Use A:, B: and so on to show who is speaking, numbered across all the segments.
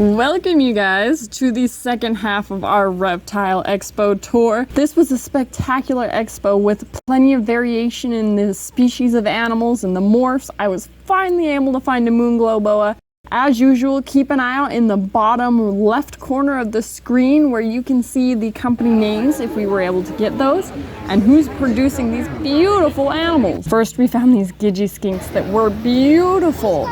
A: Welcome you guys to the second half of our Reptile Expo tour. This was a spectacular expo with plenty of variation in the species of animals and the morphs. I was finally able to find a moonglow boa. As usual, keep an eye out in the bottom left corner of the screen where you can see the company names if we were able to get those and who's producing these beautiful animals. First, we found these Gidgee skinks that were beautiful.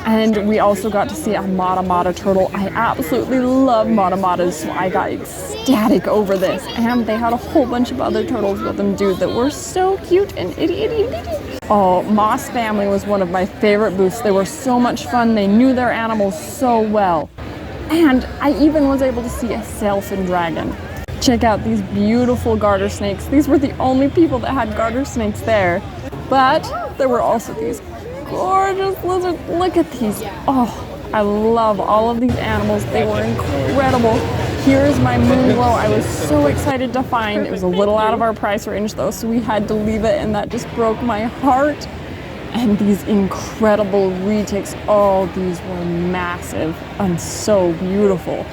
A: And we also got to see a Mata turtle. I absolutely love Mata, so I got ecstatic over this. And they had a whole bunch of other turtles with them, dude, that were so cute and itty bitty. Oh, Moss Family was one of my favorite booths. They were so much fun. They knew their animals so well. And I even was able to see a sailfin dragon. Check out these beautiful garter snakes. These were the only people that had garter snakes there. But there were also these gorgeous lizards. Look at these. Oh, I love all of these animals. They were incredible. Here's my moonglow. I was so excited to find. It was a little out of our price range though, so we had to leave it, and that just broke my heart. And these incredible retics. Oh, these were massive and so beautiful.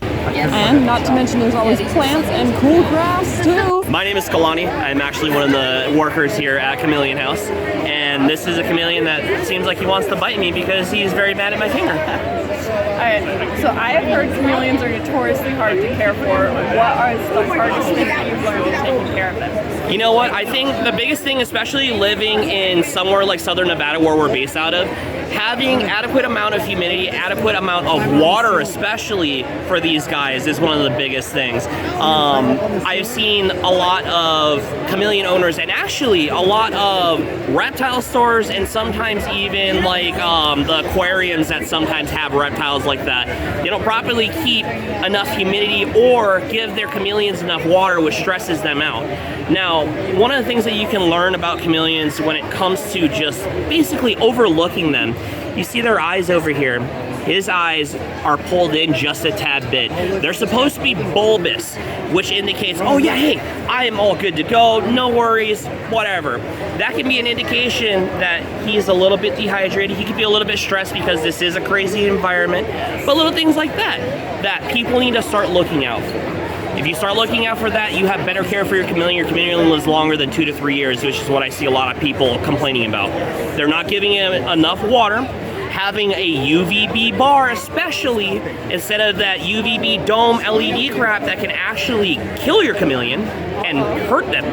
A: And not to mention there's always plants and cool grass too.
B: My name is Kalani. I'm actually one of the workers here at Chameleon House. And this is a chameleon that seems like he wants to bite me because he's very mad at my finger.
A: Alright, so I have heard chameleons are notoriously hard to care for. What are the hardest things that you've learned in taking care of them?
B: You know what? I think the biggest thing, especially living in somewhere like Southern Nevada where we're based out of, having adequate amount of humidity, adequate amount of water especially for these guys is one of the biggest things. I've seen a lot of chameleon owners and actually a lot of reptile stores and sometimes even like the aquariums that sometimes have reptiles like that. They don't properly keep enough humidity or give their chameleons enough water, which stresses them out. Now, one of the things that you can learn about chameleons when it comes to just basically overlooking them, you see their eyes over here. His eyes are pulled in just a tad bit. They're supposed to be bulbous, which indicates, oh yeah, hey, I am all good to go, no worries, whatever. That can be an indication that he's a little bit dehydrated. He could be a little bit stressed because this is a crazy environment. But little things like that people need to start looking out for. If you start looking out for that, you have better care for your chameleon lives longer than 2 to 3 years, which is what I see a lot of people complaining about. They're not giving him enough water. Having a UVB bar especially, instead of that UVB dome LED crap that can actually kill your chameleon and hurt them.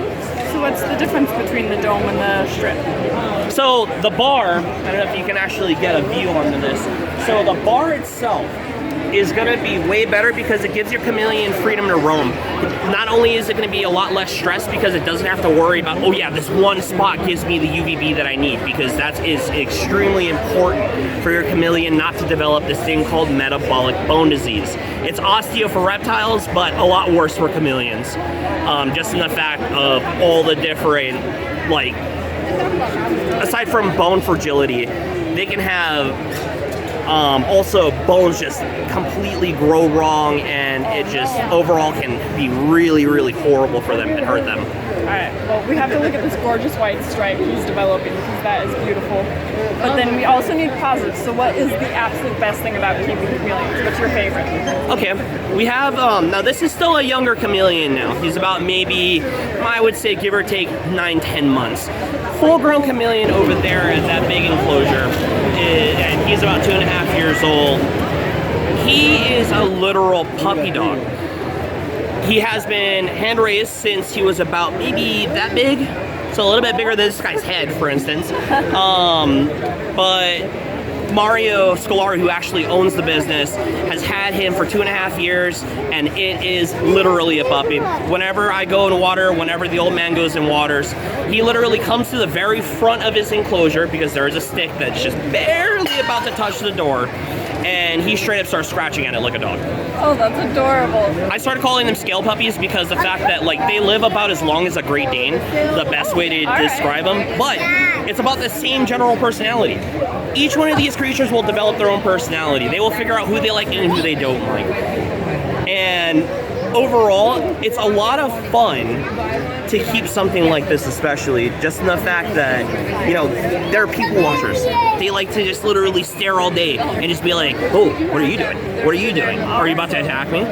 A: So what's the difference between the dome and the strip?
B: So the bar, I don't know if you can actually get a view onto this. So the bar itself is going to be way better because it gives your chameleon freedom to roam. Not only is it going to be a lot less stress because it doesn't have to worry about, oh yeah, this one spot gives me the UVB that I need, because that is extremely important for your chameleon not to develop this thing called metabolic bone disease. It's osteo for reptiles, but a lot worse for chameleons. Just in the fact of all the different, like, aside from bone fragility, they can have also bones just completely grow wrong, and it just overall can be really horrible for them and hurt them.
A: Alright, well, we have to look at this gorgeous white stripe he's developing because that is beautiful. But then we also need positives. So what is the absolute best thing about keeping chameleons? What's your favorite?
B: Okay, we have, now this is still a younger chameleon now. He's about maybe, I would say give or take 9-10 months. Full-grown chameleon over there at that big enclosure, and he's about 2.5 years old. He is a literal puppy dog. He has been hand-raised since he was about maybe that big, so a little bit bigger than this guy's head, for instance. But Mario Scolari, who actually owns the business, has had him for 2.5 years, and it is literally a puppy. Whenever I go in water, whenever the old man goes in waters, he literally comes to the very front of his enclosure, because there is a stick that's just barely about to touch the door, and he straight up starts scratching at it like a dog.
A: Oh, that's adorable.
B: I started calling them scale puppies because the fact that, like, they live about as long as a Great Dane, the best way to describe them, but it's about the same general personality. Each one of these creatures will develop their own personality. They will figure out who they like and who they don't like. And overall, it's a lot of fun to keep something like this, especially just in the fact that, you know, there are people watchers. They like to just literally stare all day and just be like, oh, what are you doing? What are you doing? Are you about to attack me?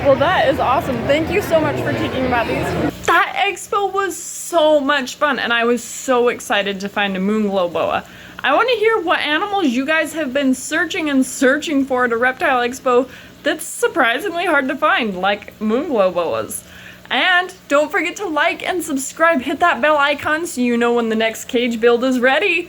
A: Well, that is awesome. Thank you so much for teaching about these. That expo was so much fun, and I was so excited to find a moonglow boa. I want to hear what animals you guys have been searching for at a reptile expo that's surprisingly hard to find, like moonglow boas. And don't forget to like and subscribe, hit that bell icon so you know when the next cage build is ready.